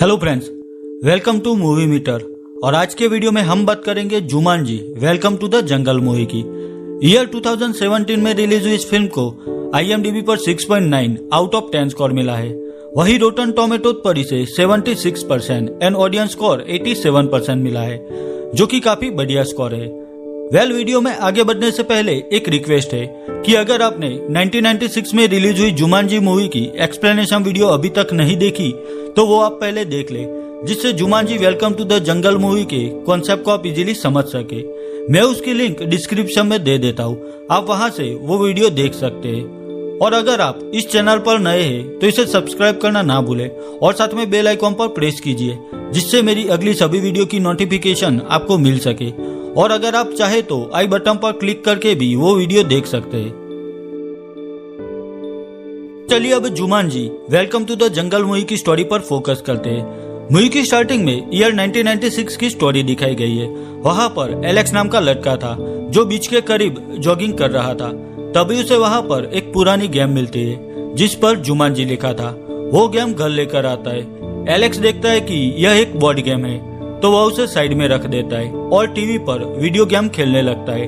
Hello friends, welcome to movie meter. और आज के वीडियो में हम बात करेंगे Jumanji welcome to the jungle movie की। ईयर 2017 में रिलीज हुई इस फिल्म को IMDb पर 6.9 आउट ऑफ 10 स्कोर मिला है। वही रोटन टोमेटो पर इसे 76% एंड ऑडियंस स्कोर 87% मिला है, जो कि काफी बढ़िया स्कोर है। वीडियो में आगे बढ़ने से पहले एक रिक्वेस्ट है कि अगर आपने 1996 में रिलीज हुई जुमानजी मूवी की एक्सप्लेनेशन वीडियो अभी तक नहीं देखी तो वो आप पहले देख ले, जिससे Jumanji welcome to the jungle movie के कॉन्सेप्ट को आप इजीली समझ सके। मैं उसकी लिंक डिस्क्रिप्शन में दे देता हूँ, आप वहां से वो वीडियो देख सकते हैं। और अगर आप इस चैनल पर नए हैं तो इसे सब्सक्राइब करना ना भूलें और साथ में बेल आइकॉन पर प्रेस कीजिए, जिससे मेरी अगली सभी वीडियो की नोटिफिकेशन आपको मिल सके। और अगर आप चाहे तो आई बटन पर क्लिक करके भी वो वीडियो देख सकते हैं। चलिए अब Jumanji welcome to the jungle movie की स्टोरी पर फोकस करते हैं। मूवी की स्टार्टिंग में ईयर 1996 की स्टोरी दिखाई गई है। वहाँ पर एलेक्स नाम का लड़का था जो बीच के करीब जॉगिंग कर रहा था। तभी उसे वहाँ पर एक पुरानी गेम मिलती है जिस पर जुमानजी लिखा था। वो गेम घर लेकर आता है। एलेक्स देखता है कि यह एक बोर्ड गेम है तो वह उसे साइड में रख देता है और टीवी पर वीडियो गेम खेलने लगता है।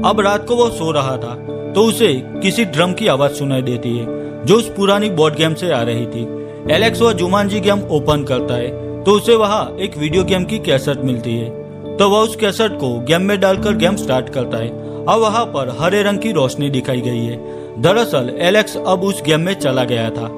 अब रात को वो सो रहा था तो उसे किसी ड्रम की आवाज सुनाई देती है जो उस पुरानी बोर्ड गेम से आ रही थी। एलेक्स वह जुमानजी गेम ओपन करता है तो उसे वहाँ एक वीडियो गेम की कैसेट मिलती है, तो वह उस कैसेट को गेम में डालकर गेम स्टार्ट करता है। अब वहाँ पर हरे रंग की रोशनी दिखाई गई है। दरअसल एलेक्स अब उस गेम में चला गया था।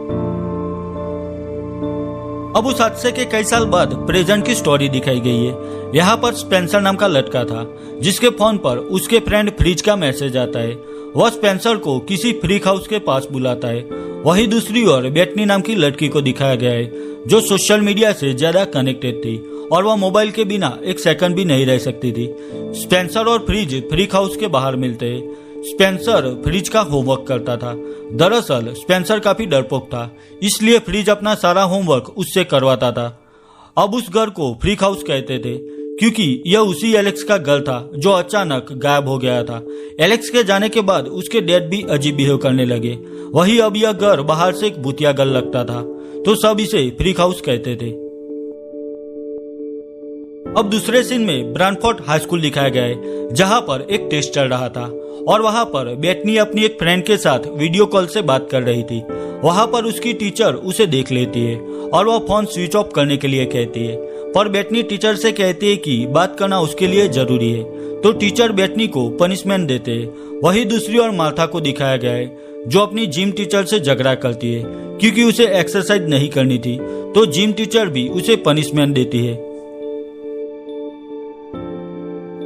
अब उस हादसे के कई साल बाद प्रेजेंट की स्टोरी दिखाई गई है। यहाँ पर स्पेंसर नाम का लड़का था जिसके फोन पर उसके फ्रेंड फ्रिज का मैसेज आता है। वह स्पेंसर को किसी फ्रीक हाउस के पास बुलाता है। वही दूसरी ओर बेटनी नाम की लड़की को दिखाया गया है जो सोशल मीडिया से ज्यादा कनेक्टेड थी और वह मोबाइल के बिना एक सेकंड भी नहीं रह सकती थी। स्पेंसर और फ्रिज फ्रीक हाउस के बाहर मिलते हैं। स्पेंसर फ्रिज का होमवर्क करता था। दरअसल स्पेंसर काफी डरपोक था, इसलिए फ्रिज अपना सारा होमवर्क उससे करवाता था। अब उस घर को फ्रीक हाउस कहते थे क्योंकि यह उसी एलेक्स का घर था जो अचानक गायब हो गया था। एलेक्स के जाने के बाद उसके डैड भी अजीब बिहेव करने लगे। वही अब यह घर बाहर से एक भूतिया घर लगता था, तो सब इसे फ्रीक हाउस कहते थे। अब दूसरे सीन में ब्रांडफोर्ड हाई स्कूल दिखाया गया है जहां पर एक टेस्ट चल रहा था और वहां पर बेटनी अपनी एक फ्रेंड के साथ वीडियो कॉल से बात कर रही थी। वहां पर उसकी टीचर उसे देख लेती है और वह फोन स्विच ऑफ करने के लिए कहती है, पर बेटनी टीचर से कहती है कि बात करना उसके लिए जरूरी है, तो टीचर बेटनी को पनिशमेंट देते हैं। वही दूसरी ओर मार्था को दिखाया गया है जो अपनी जिम टीचर से झगड़ा करती है क्योंकि उसे एक्सरसाइज नहीं करनी थी, तो जिम टीचर भी उसे पनिशमेंट देती है।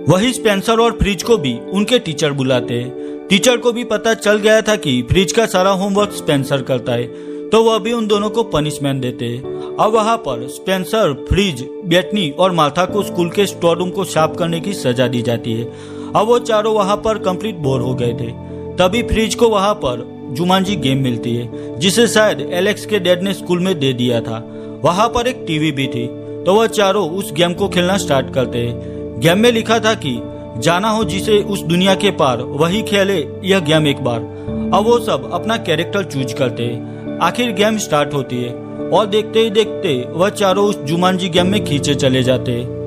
वही स्पेंसर और फ्रिज को भी उनके टीचर बुलाते हैं। टीचर को भी पता चल गया था कि फ्रिज का सारा होमवर्क स्पेंसर करता है, तो वह भी उन दोनों को पनिशमेंट देते हैं। अब वहां पर स्पेंसर, फ्रिज, बेटनी और मार्था को स्कूल के स्टोर रूम को साफ करने की सजा दी जाती है। अब वो चारों वहां पर कंप्लीट बोर हो गए थे। तभी फ्रिज को वहां पर जुमानजी गेम मिलती है जिसे शायद एलेक्स के डैड ने स्कूल में दे दिया था। वहां पर एक टीवी भी थी, तो वह चारों उस गेम को खेलना स्टार्ट करते हैं। गेम में लिखा था कि जाना हो जिसे उस दुनिया के पार वही खेले यह गेम एक बार। अब वो सब अपना कैरेक्टर चूज करते हैं। आखिर गेम स्टार्ट होती है और देखते ही देखते वह चारों उस जुमानजी गेम में खींचे चले जाते हैं।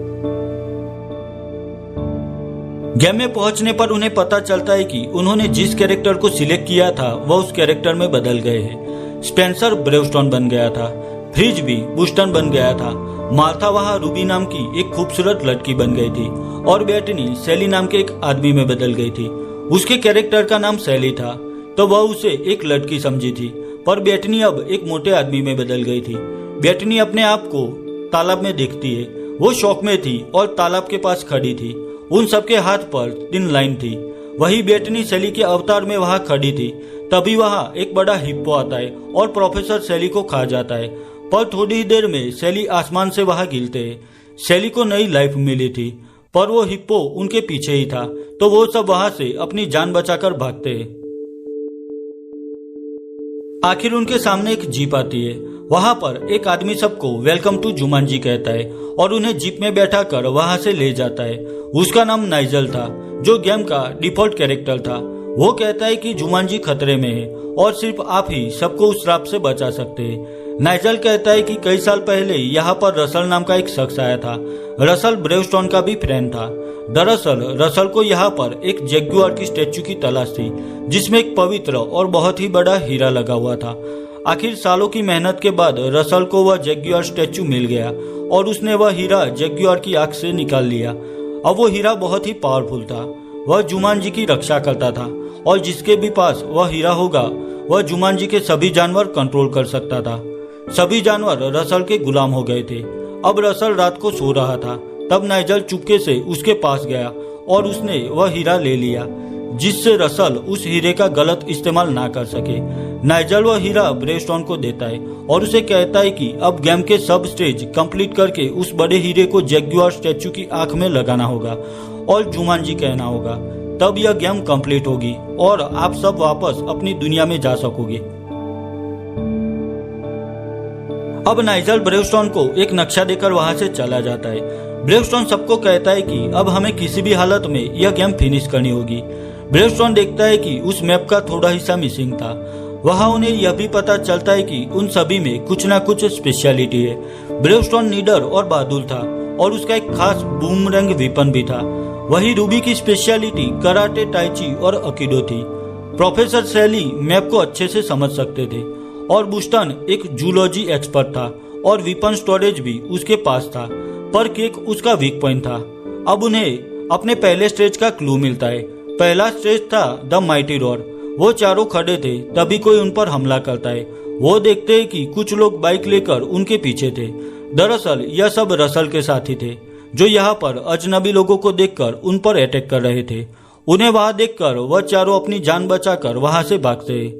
गेम में पहुंचने पर उन्हें पता चलता है कि उन्होंने जिस कैरेक्टर को सिलेक्ट किया था वह उस कैरेक्टर में बदल गए हैं। स्पेंसर ब्रेवस्टोन बन गया था, फ्रिज भी बुस्टन बन गया था, मार्था वहाँ रूबी नाम की एक खूबसूरत लड़की बन गई थी और बेटनी सैली नाम के एक आदमी में बदल गई थी। उसके कैरेक्टर का नाम सैली था, तो वह उसे एक लड़की समझी थी, पर बेटनी अब एक मोटे आदमी में बदल गई थी। बेटनी अपने आप को तालाब में देखती है। वो शौक में थी और तालाब के पास खड़ी थी। उन सबके हाथ पर 3 लाइन थी। वही बेटनी सैली के अवतार में वहाँ खड़ी थी। तभी वहाँ एक बड़ा हिप्पो आता है और प्रोफेसर सैली को खा जाता है, पर थोड़ी ही देर में सैली आसमान से वहां गिरते हैं। सैली को नई लाइफ मिली थी, पर वो हिप्पो उनके पीछे ही था, तो वो सब वहां से अपनी जान बचाकर भागते हैं। आखिर उनके सामने एक जीप आती है। वहां पर एक आदमी सबको वेलकम टू जुमानजी कहता है और उन्हें जीप में बैठा कर वहां से ले जाता है। उसका नाम नाइजल था जो गेम का डिफॉल्ट कैरेक्टर था। वो कहता है कि जुमानजी खतरे में है और सिर्फ आप ही सबको उस श्राप से बचा सकते हैं। नाइजल कहता है कि कई साल पहले यहाँ पर रसल नाम का एक शख्स आया था। रसल ब्रेवस्टोन का भी फ्रेंड था। दरअसल रसल को यहाँ पर एक जैगुआर की स्टैचू की तलाश थी, जिसमें एक पवित्र और बहुत ही बड़ा हीरा लगा हुआ था। आखिर सालों की मेहनत के बाद रसल को वह जैगुआर स्टैचू मिल गया और उसने वह हीरा जैगुआर की आंख से निकाल लिया। अब वो हीरा बहुत ही पावरफुल था। वह जुमांजी की रक्षा करता था और जिसके भी पास वह हीरा होगा वह जुमांजी के सभी जानवर कंट्रोल कर सकता था। सभी जानवर रसल के गुलाम हो गए थे। अब रसल रात को सो रहा था, तब नाइजल चुपके से उसके पास गया और उसने वह हीरा ले लिया, जिससे रसल उस हीरे का गलत इस्तेमाल ना कर सके। नाइजल वह हीरा ब्रेवस्टोन को देता है और उसे कहता है कि अब गेम के सब स्टेज कंप्लीट करके उस बड़े हीरे को जैगुआर स्टैचू की आंख में लगाना होगा और जुमांजी कहना होगा, तब यह गेम कंप्लीट होगी और आप सब वापस अपनी दुनिया में जा सकोगे। अब नाइजल ब्रेवस्टोन को एक नक्शा देकर वहां से चला जाता है। ब्रेवस्टोन सबको कहता है कि अब हमें किसी भी हालत में यह गेम फिनिश करनी होगी। ब्रेवस्टोन देखता है कि उस मैप का थोड़ा हिस्सा मिसिंग था। वहां उन्हें यह भी पता चलता है कि उन सभी में कुछ ना कुछ स्पेशलिटी है। ब्रेवस्टोन निडर और बहादुर था और उसका एक खास बूमरैंग वेपन भी था। वही रूबी की स्पेशलिटी कराटे, टाइची और अकीडो थी। प्रोफेसर सैली मैप को अच्छे से समझ सकते थे और बुस्टन एक जूलॉजी एक्सपर्ट था और वेपन स्टोरेज भी उसके पास था, पर केक उसका वीक पॉइंट था। अब उन्हें अपने पहले स्टेज का क्लू मिलता है। पहला स्टेज था द माइटी रोर। वो चारों खड़े थे, तभी कोई उन पर हमला करता है। वो देखते हैं कि कुछ लोग बाइक लेकर उनके पीछे थे। दरअसल यह सब रसल के साथी थे, जो यहाँ पर अजनबी लोगों को देखकर उन पर अटैक कर रहे थे। उन्हें वहां देखकर वह चारों अपनी जान बचाकर वहां से भागते हैं।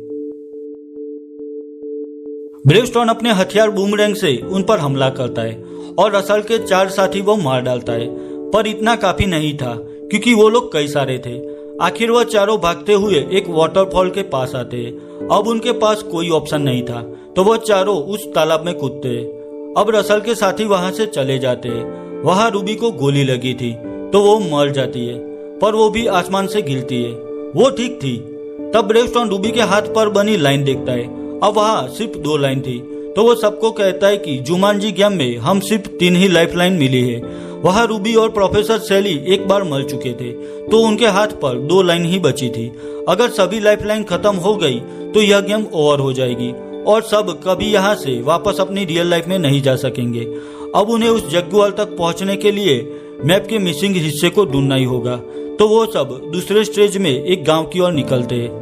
ब्रेवस्टोन अपने हथियार बूमरैंग से उन पर हमला करता है और रसल के 4 साथी वो मार डालता है, पर इतना काफी नहीं था क्योंकि वो लोग कई सारे थे। आखिर वह चारों भागते हुए एक वाटरफॉल के पास आते हैं। अब उनके पास कोई ऑप्शन नहीं था, तो वह चारों उस तालाब में कूदते हैं। अब रसल के साथी वहां से चले जाते हैं। वहां रूबी को गोली लगी थी तो वो मर जाती है, पर वो भी आसमान से गिरती है। वो ठीक थी। तब ब्रेवस्टोन रूबी के हाथ पर बनी लाइन देखता है। अब वहां सिर्फ 2 लाइन थी, तो वो सबको कहता है कि जुमांजी गेम में हम सिर्फ 3 ही लाइफ लाइन मिली है। वहां रूबी और प्रोफेसर सैली एक बार मर चुके थे, तो उनके हाथ पर 2 लाइन ही बची थी। अगर सभी लाइफ लाइन खत्म हो गई तो यह गेम ओवर हो जाएगी और सब कभी यहाँ से वापस अपनी रियल लाइफ में नहीं जा सकेंगे। अब उन्हें उस जैगुआर तक पहुंचने के लिए मैप के मिसिंग हिस्से को ढूंढना ही होगा। तो वो सब दूसरे स्टेज में एक गांव की ओर निकलते हैं।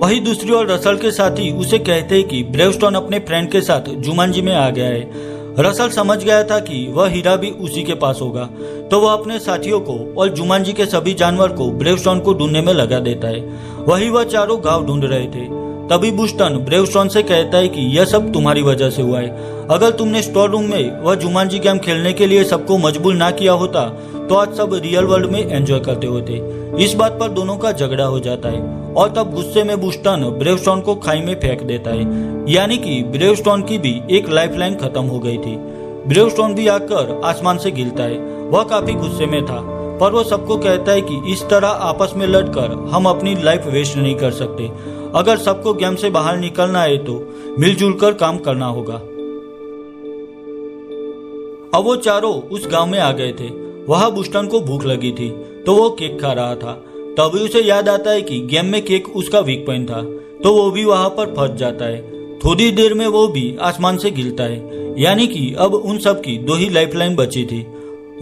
वही दूसरी ओर रसल के साथी उसे कहते हैं कि ब्रेवस्टोन अपने फ्रेंड के साथ जुमांजी में आ गया है। रसल समझ गया था कि वह हीरा भी उसी के पास होगा, तो वह अपने साथियों को और जुमांजी के सभी जानवर को ब्रेवस्टोन को ढूंढने में लगा देता है। वही वह चारों गांव ढूंढ रहे थे। तभी बुस्टन ब्रेवस्टोन से कहता है कि यह सब तुम्हारी वजह से हुआ है। अगर तुमने स्टोर रूम में वह जुमांजी गेम खेलने के लिए सबको मजबूर ना किया होता तो आज सब रियल वर्ल्ड में एंजॉय करते होते। इस बात पर दोनों का झगड़ा हो जाता है और तब गुस्से में बुस्टन ब्रेवस्टोन को खाई में फेंक देता है। यानी कि ब्रेवस्टोन की भी एक लाइफलाइन खत्म हो गई थी। ब्रेवस्टोन भी आकर आसमान से गिरता है। वह काफी गुस्से में था, पर वो सबको कहता है कि इस तरह आपस में लड़कर हम अपनी लाइफ वेस्ट नहीं कर सकते। अगर सबको गेम से बाहर निकलना है तो मिलजुल कर काम करना होगा। अब वो चारों उस गांव में आ गए थे। वहां बुस्टन को भूख लगी थी, तो वो केक खा रहा था। तभी उसे याद आता है कि गेम में केक उसका वीक पॉइंट था, तो वो भी वहां पर फंस जाता है। थोड़ी देर में वो भी आसमान से गिरता है। यानी कि अब उन सब की 2 ही लाइफलाइन बची थी।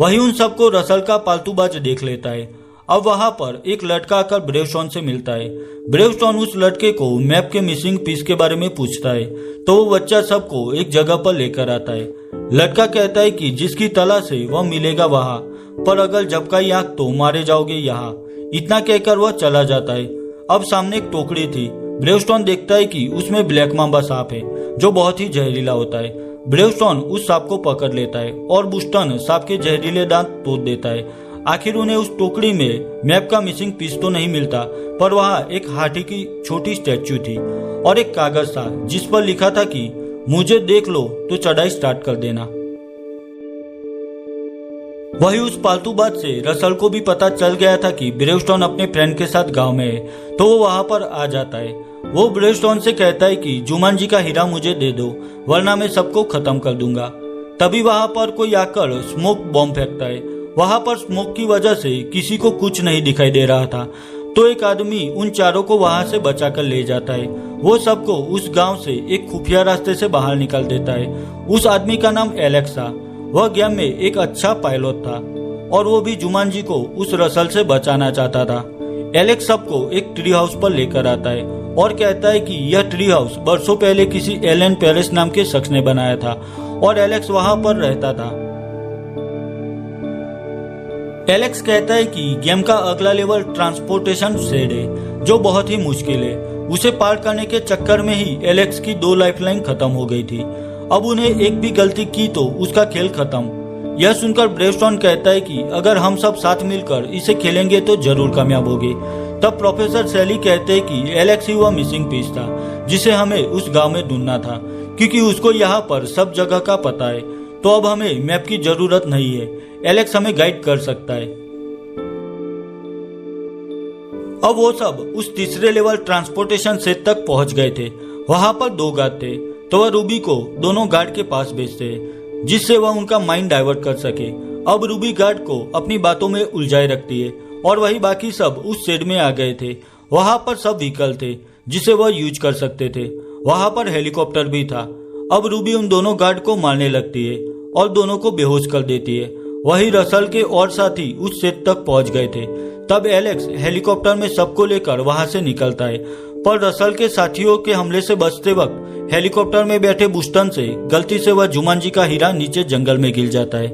वही उन सबको रसल का पालतूबाज देख लेता है। अब वहां पर एक लड़का आकर ब्रेवस्टोन से मिलता है। ब्रेवस्टोन उस लड़के को मैप के मिसिंग पीस के बारे में पूछता है, तो वो बच्चा सबको एक जगह पर लेकर आता है। लड़का कहता है कि जिसकी तलाश है वह मिलेगा वहां, पर अगर झपकाई आंख तो मारे जाओगे यहाँ। इतना कहकर वह चला जाता है। अब सामने एक टोकरी थी। ब्रेवस्टोन देखता है कि उसमें ब्लैक मांबा सांप है, जो बहुत ही जहरीला होता है। ब्रेवस्टोन उस सांप को पकड़ लेता है और बुस्टन सांप के जहरीले दांत तोड़ देता है। आखिर उन्हें उस टोकरी में मैप का मिसिंग पीस तो नहीं मिलता, पर वहाँ एक हाथी की छोटी स्टैचू थी और एक कागज था जिस पर लिखा था कि मुझे देख लो तो चढ़ाई स्टार्ट कर देना। वही उस पालतू बात से रसल को भी पता चल गया था कि ब्रेवस्टोन अपने फ्रेंड के साथ गांव में है, तो वो वहां पर आ जाता है। वो ब्रेवस्टोन से कहता है कि जुमानजी का हीरा मुझे दे दो, वरना मैं सबको खत्म कर दूंगा। तभी वहां पर कोई आकर स्मोक बॉम्ब फेंकता है। वहां पर स्मोक की वजह से किसी को कुछ नहीं दिखाई दे रहा था, तो एक आदमी उन चारों को वहां से बचाकर ले जाता है। वो सबको उस गांव से एक खुफिया रास्ते से बाहर निकाल देता है। उस आदमी का नाम एलेक्स था। वह गेम में एक अच्छा पायलट था और वो भी जुमानजी को उस रसल से बचाना चाहता था। एलेक्स सबको एक ट्री हाउस पर लेकर आता है और कहता है कि यह ट्री हाउस बरसों पहले किसी एलन पेरिस नाम के शख्स ने बनाया था और एलेक्स वहां पर रहता था। एलेक्स कहता है कि गेम का अगला लेवल ट्रांसपोर्टेशन शेड है, जो बहुत ही मुश्किल है। उसे पार करने के चक्कर में ही एलेक्स की 2 लाइफलाइन खत्म हो गई थी। अब उन्हें एक भी गलती की तो उसका खेल खत्म। यह सुनकर ब्रेवस्टोन कहता है कि अगर हम सब साथ मिलकर इसे खेलेंगे तो जरूर कामयाब होंगे। तब प्रोफेसर सैली कहते हैं कि एलेक्स ही वह मिसिंग पीस था जिसे हमें उस गांव में ढूंढना था, क्योंकि उसको यहाँ पर सब जगह का पता है। तो अब हमें मैप की जरूरत नहीं है, एलेक्स हमें गाइड कर सकता है। अब वो सब उस तीसरे लेवल ट्रांसपोर्टेशन सेट तक पहुंच गए थे। वहां पर 2 गार्ड थे, तो वह रूबी को दोनों गार्ड के पास भेजते हैं, जिससे वह उनका माइंड डाइवर्ट कर सके। अब रूबी गार्ड को अपनी बातों में उलझाए रखती है और वही बाकी सब उस शेड में आ गए थे। वहां पर सब व्हीकल थे जिसे वह यूज कर सकते थे। वहां पर हेलीकॉप्टर भी था। अब रूबी उन दोनों गार्ड को मारने लगती है और दोनों को बेहोश कर देती है। वही रसल के और साथी उस शेड तक पहुंच गए थे। तब एलेक्स हेलीकॉप्टर में सबको लेकर वहां से निकलता है, पर रसल के साथियों के हमले से बचते वक्त हेलीकॉप्टर में बैठे बुस्टन से गलती से वह जुमानजी का हीरा नीचे जंगल में गिर जाता है।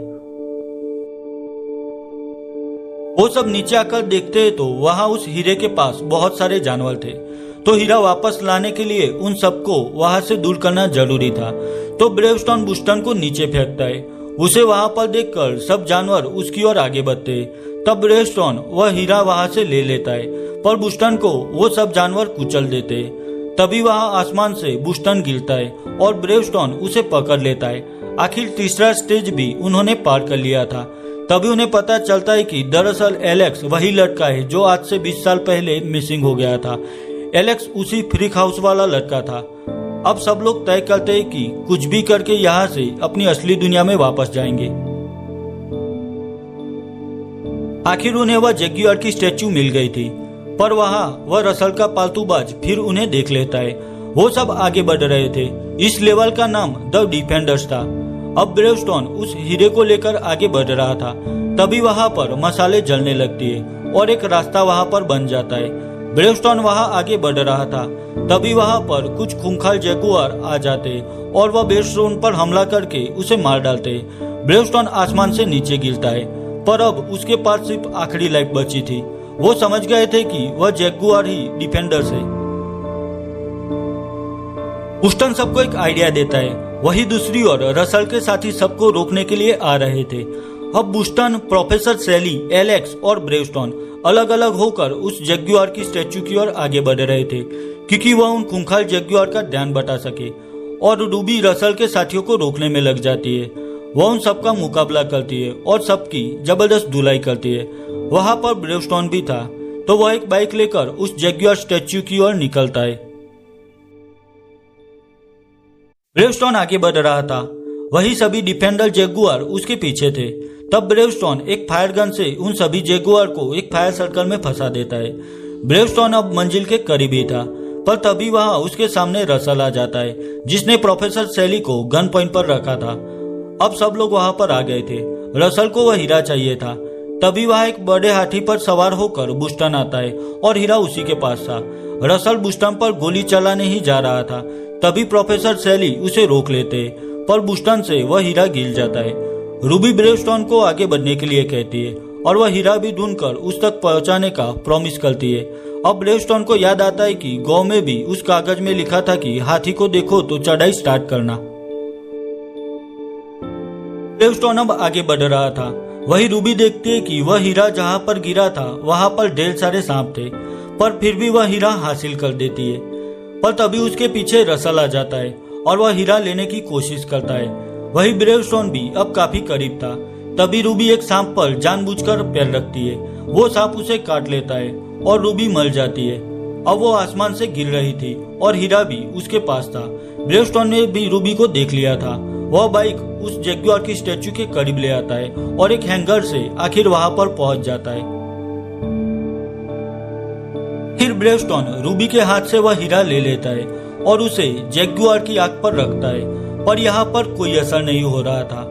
वो सब नीचे आकर देखते हैं तो वहां उस हीरे के पास बहुत सारे जानवर थे, तो हीरा वापस लाने के लिए उन सबको वहां से दूर करना जरूरी था। तो ब्रेवस्टोन बुस्टन को नीचे फेंकता है। उसे वहां पर देखकर सब जानवर उसकी ओर आगे बढ़ते हैं। तब ब्रेवस्टोन वह हीरा वहां से ले लेता है, पर बुस्टन को वो सब जानवर कुचल देते हैं। तभी वहां आसमान से बुस्टन गिरता है और ब्रेवस्टोन उसे पकड़ लेता है। आखिर तीसरा स्टेज भी उन्होंने पार कर लिया था। तभी उन्हें पता चलता है कि दरअसल एलेक्स वही लड़का है जो आज से 20 साल पहले मिसिंग हो गया था। एलेक्स उसी फ्रीक हाउस वाला लड़का था। अब सब लोग तय करते हैं कि कुछ भी करके यहाँ से अपनी असली दुनिया में वापस जाएंगे। आखिर उन्हें वह जैगुआर की स्टैचू मिल गई थी, पर वहाँ वह रसल का पालतूबाज फिर उन्हें देख लेता है। वो सब आगे बढ़ रहे थे। इस लेवल का नाम द डिफेंडर्स था। अब ब्रेवस्टोन उस हीरे को लेकर आगे बढ़ रहा था। तभी वहां पर मसाले जलने लगती है और एक रास्ता वहां पर बन जाता है। ब्रेवस्टोन वहां आगे बढ़ रहा था। तभी वहां पर कुछ खूंखार जैगुआर आ जाते और वह ब्रेवस्टोन पर हमला करके उसे मार डालते। ब्रेवस्टोन आसमान से नीचे गिरता है, पर अब उसके पास सिर्फ आखिरी लाइफ बची थी। वो समझ गए थे कि वह जैगुआर ही डिफेंडर्स है। बुस्टन सबको एक आइडिया देता है। वही दूसरी ओर रसल के साथी सबको रोकने के लिए आ रहे थे। अब बुस्टन, प्रोफेसर सैली, एलेक्स और ब्रेवस्टोन अलग अलग होकर उस जैगुआर की स्टैचू की ओर आगे बढ़ रहे थे, क्योंकि वह उन खूंखार जैगुआर का ध्यान बटा सके। और रूबी रसल के साथियों को रोकने में लग जाती है। वह उन सबका मुकाबला करती है और सबकी जबरदस्त धुलाई करती है। वहां पर ब्रेवस्टोन भी था, तो वह एक बाइक लेकर उस जैगुआर स्टैचू की ओर निकलता है। ब्रेवस्टोन आगे बढ़ रहा था। वही सभी डिफेंडर जैगुआर उसके पीछे थे। तब ब्रेवस्टोन एक फायर गन से उन सभी जैगुआर को एक फायर सर्कल में फंसा देता है। ब्रेवस्टोन अब मंजिल के करीब ही था, पर तभी वहां उसके सामने रसल आ जाता है, जिसने प्रोफेसर सैली को गन पॉइंट पर रखा था। अब सब लोग वहां पर आ गए थे। रसल को वह हीरा चाहिए था। तभी वहां एक बड़े हाथी पर सवार होकर बुस्टन आता है और हीरा उसी के पास था। रसल बुस्टन पर गोली चलाने ही जा रहा था। तभी प्रोफेसर सैली उसे रोक लेते, पर बुस्टन से वह हीरा गिर जाता है। रूबी ब्रेवस्टोन को आगे बढ़ने के लिए कहती है और वह हीरा भी ढूंढकर उस तक पहुंचाने का प्रॉमिस करती है। अब ब्रेवस्टोन को याद आता है कि गांव में भी उस कागज में लिखा था कि हाथी को देखो तो चढ़ाई स्टार्ट करना। ब्रेवस्टोन अब आगे बढ़ रहा था। वही रूबी देखती है कि वह हीरा जहां पर गिरा था वहां पर ढेर सारे सांप थे, पर फिर भी वह हीरा हासिल कर देती है। पर तभी उसके पीछे रसल आ जाता है और वह हीरा लेने की कोशिश करता है। वही ब्रेवस्टोन भी अब काफी करीब था, तभी रूबी एक सांप पर जानबूझकर पैर रखती है। वो सांप उसे काट लेता है और रूबी मर जाती है। अब वो आसमान से गिर रही थी और हीरा भी उसके पास था। ब्रेवस्टोन ने भी रूबी को देख लिया था। वह बाइक उस जैगुआर की स्टैचू के करीब ले आता है और एक हैंगर से आखिर वहां पर पहुंच जाता है। फिर ब्रेवस्टोन रूबी के हाथ से वह हीरा ले लेता है और उसे जैगुआर की आंख पर रखता है, पर यहाँ पर कोई असर नहीं हो रहा था।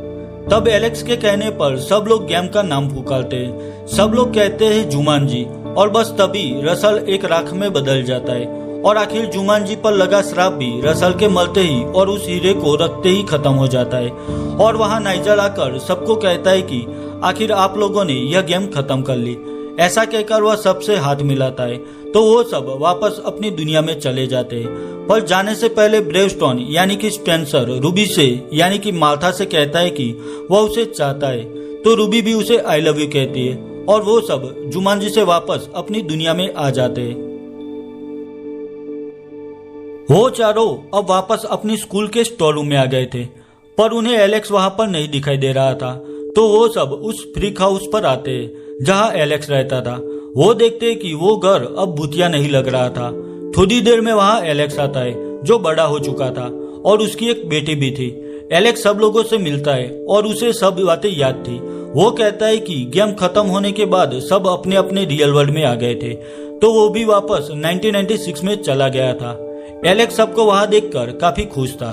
तब एलेक्स के कहने पर सब लोग गेम का नाम पुकारते हैं। सब लोग कहते हैं जुमांजी, और बस तभी रसल एक राख में बदल जाता है और आखिर जुमांजी पर लगा श्राप भी रसल के मरते ही और उस हीरे को रखते ही खत्म हो जाता है। और वहाँ नाइजल आकर सबको कहता है कि आखिर आप लोगों ने यह गेम खत्म कर ली। ऐसा कहकर वह सबसे हाथ मिलाता है तो वो सब वापस अपनी दुनिया में चले जाते हैं। पर जाने से पहले ब्रेवस्टोन यानी कि स्पेंसर रूबी से यानी कि मार्था से कहता है कि वह उसे चाहता है, तो रूबी भी उसे आई लव यू कहती है और वो सब जुमांजी से वापस अपनी दुनिया में आ जाते हैं। वो चारों अब वापस अपनी स्कूल के स्टोर रूम में आ गए थे, पर उन्हें एलेक्स वहां पर नहीं दिखाई दे रहा था। तो वो सब उस फ्रीक हाउस पर आते हैं जहां एलेक्स रहता था। वो देखते हैं कि वो घर अब भूतिया नहीं लग रहा था। थोड़ी देर में वहां एलेक्स आता है जो बड़ा हो चुका था और उसकी एक बेटी भी थी। एलेक्स सब लोगों से मिलता है और उसे सब बातें याद थी। वो कहता है कि गेम खत्म होने के बाद सब अपने अपने रियल वर्ल्ड में आ गए थे, तो वो भी वापस 1996 में चला गया था। एलेक्स सबको वहां देखकर काफी खुश था।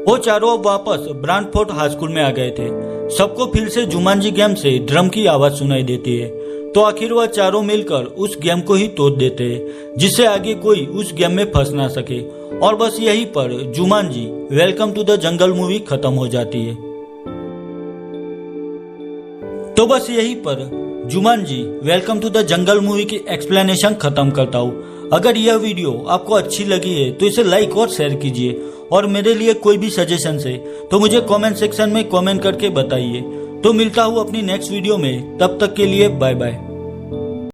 वो चारों अब वापस ब्रांडफोर्ट हाई स्कूल में आ गए थे। सबको फिर से जुमांजी गेम से ड्रम की आवाज सुनाई देती है, तो आखिर वह चारों मिलकर उस गेम को ही तोड़ देते हैं जिससे आगे कोई उस गेम में फंस ना सके। और बस यहीं पर Jumanji welcome to the jungle movie खत्म हो जाती है। तो बस यहीं पर Jumanji welcome to the jungle movie की एक्सप्लेनेशन खत्म करता हूँ। अगर यह वीडियो आपको अच्छी लगी है तो इसे लाइक और शेयर कीजिए, और मेरे लिए कोई भी सजेशन है तो मुझे कमेंट सेक्शन में कमेंट करके बताइए। तो मिलता हूँ अपनी नेक्स्ट वीडियो में, तब तक के लिए बाय बाय।